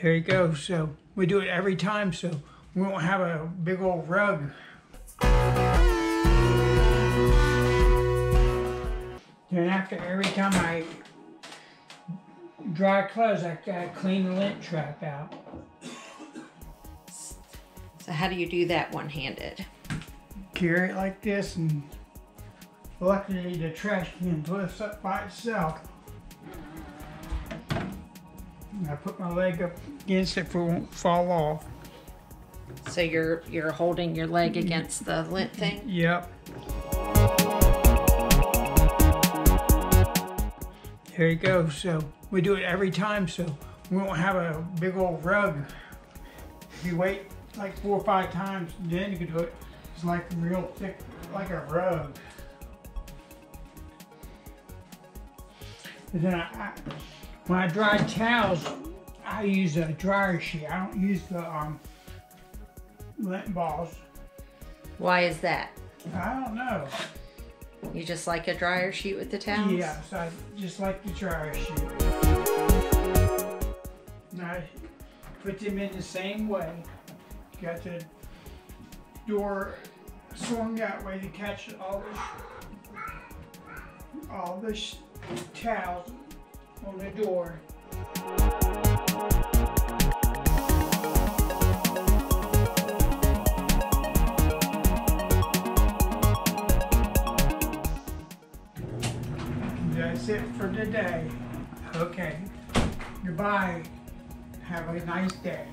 There you go. So we do it every time so we won't have a big old rug. Then after every time I dry clothes, I gotta clean the lint trap out. So how do you do that one-handed? Carry it like this, and luckily the trash can lifts up by itself. And I put my leg up against it so it won't fall off. So you're holding your leg against the lint thing? Yep. There you go. So we do it every time so we won't have a big old rug. If you wait like 4 or 5 times, then you can do it. It's like real thick, like a rug. And then when I dry towels, I use a dryer sheet. I don't use the lint balls. Why is that? I don't know. You just like a dryer sheet with the towels? Yes, I just like the dryer sheet. And I put them in the same way. Got the door swung that way to catch all this towels on the door. That's it for today. Okay. Goodbye. Have a nice day.